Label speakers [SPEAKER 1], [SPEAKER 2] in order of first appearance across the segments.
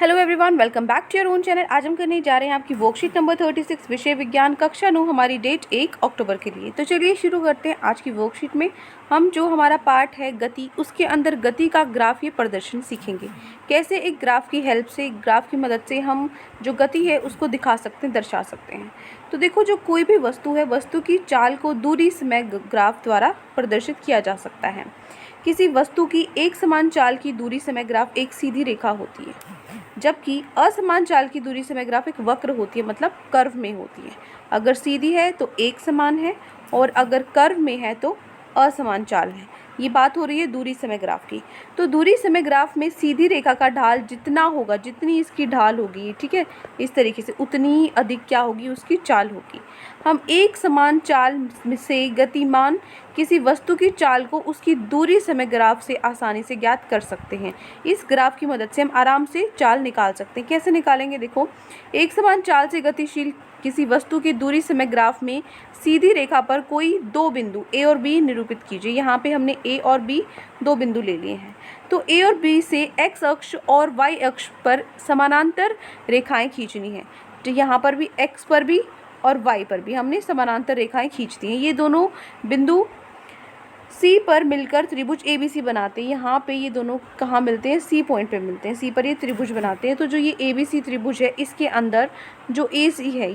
[SPEAKER 1] Hello everyone, welcome back to your own channel. आज हम करने जा रहे हैं आपकी वर्कशीट नंबर 36 विषय विज्ञान कक्षा 9, हमारी डेट 1 अक्टूबर के लिए। तो चलिए शुरू करते हैं। आज की वर्कशीट में हम जो हमारा पार्ट है गति, उसके अंदर गति का ग्राफ या प्रदर्शन सीखेंगे। कैसे एक ग्राफ की हेल्प से, ग्राफ की मदद से हम जो गति है उसको दिखा सकते हैं, दर्शा सकते हैं। तो देखो, जो कोई भी वस्तु है, वस्तु की चाल को दूरी समय ग्राफ द्वारा प्रदर्शित किया जा सकता है। किसी वस्तु की एक समान चाल की दूरी समय ग्राफ एक सीधी रेखा होती है, जबकि असमान चाल की दूरी समय ग्राफ एक वक्र होती है, मतलब कर्व में होती है। अगर सीधी है तो एक समान है, और अगर कर्व में है तो असमान चाल है। ये बात हो रही है दूरी समय ग्राफ की। तो दूरी समय ग्राफ में सीधी रेखा का ढाल जितना होगा, जितनी इसकी ढाल होगी, ठीक है, इस तरीके से उतनी ही अधिक क्या होगी, उसकी चाल होगी। हम एक समान चाल से गतिमान किसी वस्तु की चाल को उसकी दूरी समय ग्राफ से आसानी से ज्ञात कर सकते हैं। इस ग्राफ की मदद से हम आराम से चाल निकाल सकते हैं। कैसे निकालेंगे? देखो, एक समान चाल से गतिशील किसी वस्तु की दूरी समय ग्राफ में सीधी रेखा पर कोई दो बिंदु ए और बी निरूपित कीजिए। यहाँ पे हमने ए और बी दो बिंदु ले लिए हैं। तो ए और बी से एक्स अक्ष और वाई अक्ष पर समानांतर रेखाएं खींचनी है। तो यहाँ पर भी एक्स पर भी और वाई पर भी हमने समानांतर रेखाएं खींच दी हैं। ये दोनों बिंदु सी पर मिलकर त्रिभुज ए बी सी बनाते हैं। यहाँ पे ये दोनों कहाँ मिलते हैं? सी पॉइंट पे मिलते हैं। सी पर ये त्रिभुज बनाते हैं। तो जो ये ए बी सी त्रिभुज है, इसके अंदर जो ए सी है,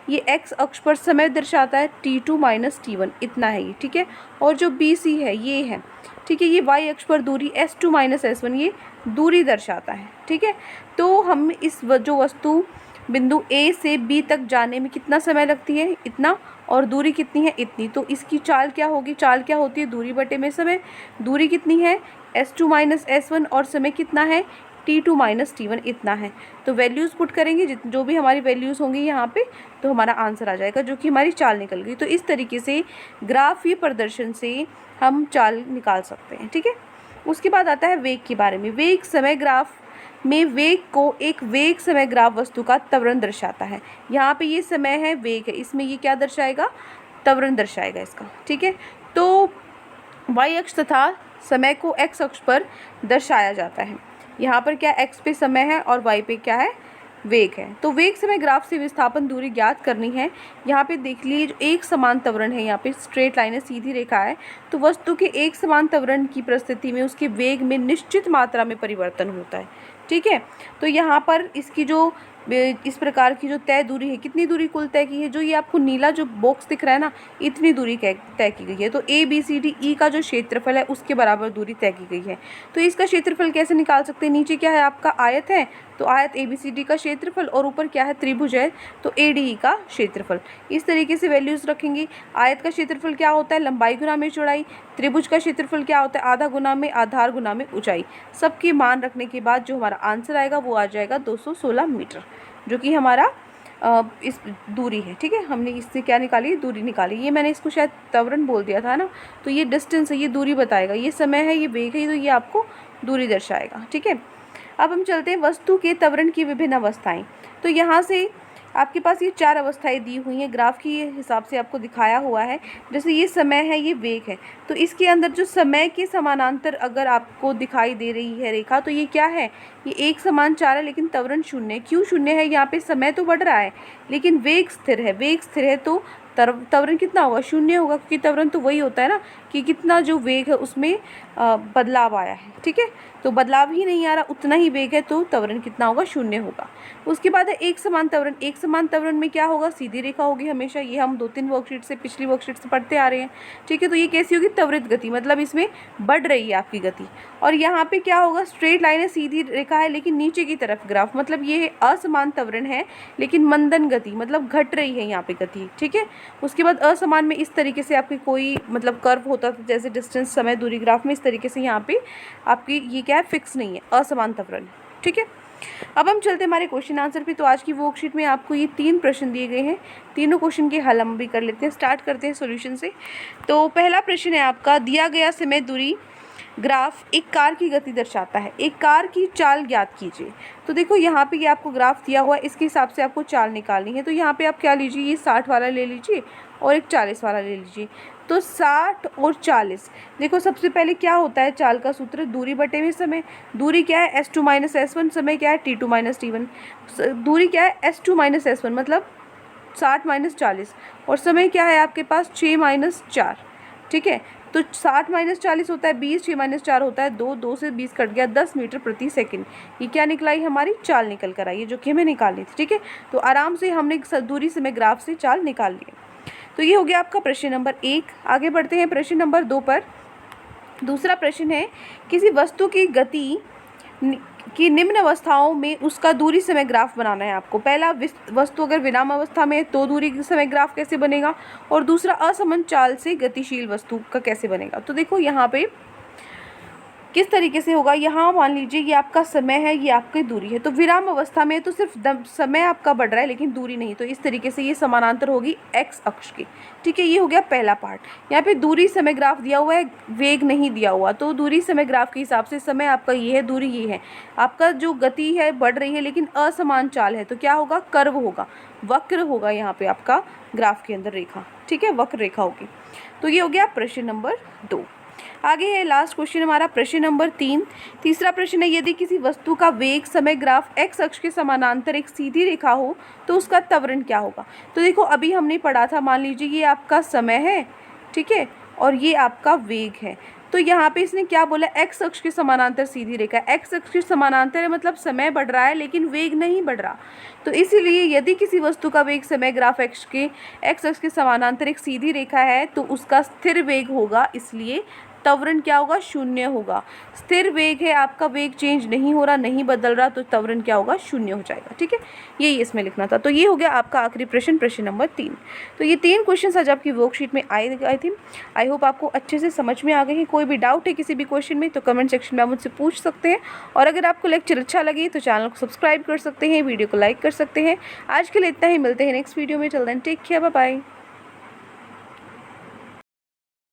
[SPEAKER 1] ये एक्स अक्ष पर समय दर्शाता है t2 - t1, इतना है ये, ठीक है। और जो बी सी है, ये है, ठीक है, ये वाई अक्ष पर दूरी s2 - s1, ये दूरी दर्शाता है, ठीक है। तो हम इस जो वस्तु बिंदु ए से बी तक जाने में कितना समय लगती है? इतना, और दूरी कितनी है? इतनी। तो इसकी चाल क्या होगी? चाल क्या होती है? दूरी बटे में समय। दूरी कितनी है? s2 - s1, और समय कितना है? t2 - t1, इतना है। तो वैल्यूज़ पुट करेंगे, जो भी हमारी वैल्यूज़ होंगी यहाँ पे, तो हमारा आंसर आ जाएगा, जो कि हमारी चाल निकल गई। तो इस तरीके से ग्राफ या प्रदर्शन से हम चाल निकाल सकते हैं, ठीक है। उसके बाद आता है वेग के बारे में। वेग समय ग्राफ में वेग को एक वेग समय ग्राफ वस्तु का त्वरण दर्शाता है। यहाँ पे ये समय है, वेग है, इसमें ये क्या दर्शाएगा? त्वरण दर्शाएगा इसका, ठीक है। तो y अक्ष तथा समय को x अक्ष पर दर्शाया जाता है। यहाँ पर क्या x पे समय है और y पे क्या है? वेग है। तो वेग समय ग्राफ से विस्थापन दूरी ज्ञात करनी है। यहाँ पे देख लीजिए, जो एक समान त्वरण है, यहाँ पे स्ट्रेट लाइन है, सीधी रेखा है। तो वस्तु के एक समान त्वरण की परिस्थिति में उसके वेग में निश्चित मात्रा में परिवर्तन होता है, ठीक है। तो यहाँ पर इसकी जो इस प्रकार की जो तय दूरी है, कितनी दूरी कुल तय की है? जो ये आपको नीला जो बॉक्स दिख रहा है ना, इतनी दूरी तय की गई है। तो A B C D E का जो क्षेत्रफल है, उसके बराबर दूरी तय की गई है। तो इसका क्षेत्रफल कैसे निकाल सकते हैं? नीचे क्या है आपका? आयत है, तो आयत ए बी सी डी का क्षेत्रफल, और ऊपर क्या है? त्रिभुज है, तो ए डी ई का क्षेत्रफल। इस तरीके से वैल्यूज़ रखेंगे। आयत का क्षेत्रफल क्या होता है? लंबाई गुना में चौड़ाई। त्रिभुज का क्षेत्रफल क्या होता है? आधा गुना में आधार गुना में ऊंचाई। सबके मान रखने के बाद जो हमारा आंसर आएगा वो आ जाएगा 216 मीटर, जो कि हमारा इस दूरी है, ठीक है। हमने इससे क्या निकाली? दूरी निकाली। ये मैंने इसको शायद त्वरण बोल दिया था ना, तो ये डिस्टेंस है, ये दूरी बताएगा। ये समय है, ये वेग है, तो ये आपको दूरी दर्शाएगा, ठीक है। अब हम चलते हैं वस्तु के त्वरण की विभिन्न अवस्थाएं। तो यहाँ से आपके पास ये 4 अवस्थाएं दी हुई हैं, ग्राफ की हिसाब से आपको दिखाया हुआ है। जैसे ये समय है, ये वेग है, तो इसके अंदर जो समय के समानांतर अगर आपको दिखाई दे रही है रेखा, तो ये क्या है? ये एक समान चाल है, लेकिन त्वरण शून्य है। क्यों शून्य है? यहाँ पे समय तो बढ़ रहा है, लेकिन वेग स्थिर है। वेग स्थिर है तो त्वरण कितना होगा? शून्य होगा, क्योंकि त्वरण तो वही होता है ना, कि कितना जो वेग है उसमें बदलाव आया है, ठीक है। तो बदलाव ही नहीं आ रहा, उतना ही वेग है, तो त्वरण कितना होगा? शून्य होगा। उसके बाद है एक समान त्वरण। एक समान त्वरण में क्या होगा? सीधी रेखा होगी हमेशा। ये हम 2-3 वर्कशीट से, पिछली वर्कशीट से पढ़ते आ रहे हैं, ठीक है। तो ये कैसी होगी? त्वरित गति, मतलब इसमें बढ़ रही है आपकी गति। और यहाँ पे क्या होगा? स्ट्रेट लाइन है, सीधी रेखा है, लेकिन नीचे की तरफ ग्राफ, मतलब ये असमान त्वरण है, लेकिन मंदन गति, मतलब घट रही है यहाँ पे गति, ठीक है। उसके बाद असमान में इस तरीके से आपकी कोई मतलब कर्व होता था, जैसे डिस्टेंस समय दूरी ग्राफ में, इस तरीके से यहाँ पे आपकी ये क्या है? फिक्स नहीं है, असमान त्वरण, ठीक है। अब हम चलते हैं हमारे क्वेश्चन आंसर पे। तो आज की वर्कशीट में आपको ये 3 प्रश्न दिए गए हैं। तीनों क्वेश्चन के हल हम भी कर लेते हैं। स्टार्ट करते हैं सॉल्यूशन से। तो पहला प्रश्न है आपका, दिया गया समय दूरी ग्राफ एक कार की गति दर्शाता है, एक कार की चाल ज्ञात कीजिए। तो देखो, यहाँ पे ये आपको ग्राफ दिया हुआ है, इसके हिसाब से आपको चाल निकालनी है। तो यहाँ पे आप क्या लीजिए? ये 60 वाला ले लीजिए और एक 40 वाला ले लीजिए। तो 60 और 40। देखो सबसे पहले क्या होता है चाल का सूत्र, दूरी बटे में समय। दूरी क्या है S2 - S1, समय क्या है T2 - T1। दूरी क्या है S2 - S1 मतलब 60 - 40, और समय क्या है आपके पास 6 - 4। ठीक है, तो 60 - 40 होता है 20, 6 - 4 होता है 2, 2 से 20 कट गया 10 मीटर प्रति सेकंड। ये क्या निकला, ये हमारी चाल निकल कर आई है जो कि हमें निकालनी थी। ठीक है, तो आराम से हमने दूरी समय ग्राफ से चाल निकाल ली। तो ये हो गया आपका प्रश्न नंबर 1। आगे बढ़ते हैं प्रश्न नंबर 2 पर। दूसरा प्रश्न है, किसी वस्तु की गति की निम्न अवस्थाओं में उसका दूरी समय ग्राफ बनाना है आपको। पहला, वस्तु अगर विराम अवस्था में है तो दूरी समय ग्राफ कैसे बनेगा, और दूसरा असमान चाल से गतिशील वस्तु का कैसे बनेगा। तो देखो यहाँ पे किस तरीके से होगा। यहाँ मान लीजिए ये आपका समय है, ये आपकी दूरी है। तो विराम अवस्था में तो सिर्फ समय आपका बढ़ रहा है लेकिन दूरी नहीं, तो इस तरीके से ये समानांतर होगी एक्स अक्ष की। ठीक है, ये हो गया पहला पार्ट। यहाँ पे दूरी समय ग्राफ दिया हुआ है, वेग नहीं दिया हुआ, तो दूरी समय ग्राफ के हिसाब से समय आपका ये है, दूरी ये है। आपका जो गति है बढ़ रही है लेकिन असमान चाल है, तो क्या होगा, कर्व होगा, वक्र होगा यहाँ पे आपका ग्राफ के अंदर रेखा। ठीक है, वक्र रेखा होगी। तो ये हो गया प्रश्न नंबर 2। आगे है लास्ट क्वेश्चन हमारा प्रश्न नंबर 3। तीसरा प्रश्न है, यदि किसी वस्तु का वेग समय ग्राफ एक्स अक्ष के समानांतर एक सीधी रेखा हो तो उसका त्वरण क्या होगा। तो देखो अभी हमने पढ़ा था, मान लीजिए ये आपका समय है, ठीक है, और ये आपका वेग है। तो यहाँ पे इसने क्या बोला, एक्स अक्ष के समानांतर सीधी रेखा। एक्स अक्ष के समानांतर है मतलब समय बढ़ रहा है लेकिन वेग नहीं बढ़ रहा। तो इसीलिए यदि किसी वस्तु का वेग समय ग्राफ एक्स अक्ष के समानांतर एक सीधी रेखा है तो उसका स्थिर वेग होगा, इसलिए त्वरण क्या होगा, शून्य होगा। स्थिर वेग है आपका, वेग चेंज नहीं हो रहा, नहीं बदल रहा, तो त्वरण क्या होगा, शून्य हो जाएगा। ठीक है, यही इसमें लिखना था। तो ये हो गया आपका आखिरी प्रश्न, प्रश्न नंबर 3। तो ये 3 क्वेश्चन आज आपकी वर्कशीट में आए थे। आई होप आपको अच्छे से समझ में आ गए हैं। कोई भी डाउट है किसी भी क्वेश्चन में तो कमेंट सेक्शन में आप मुझसे पूछ सकते हैं, और अगर आपको लेक्चर अच्छा लगे तो चैनल को सब्सक्राइब कर सकते हैं, वीडियो को लाइक कर सकते हैं। आज के लिए इतना ही, मिलते हैं नेक्स्ट वीडियो में। Till then take care, bye bye.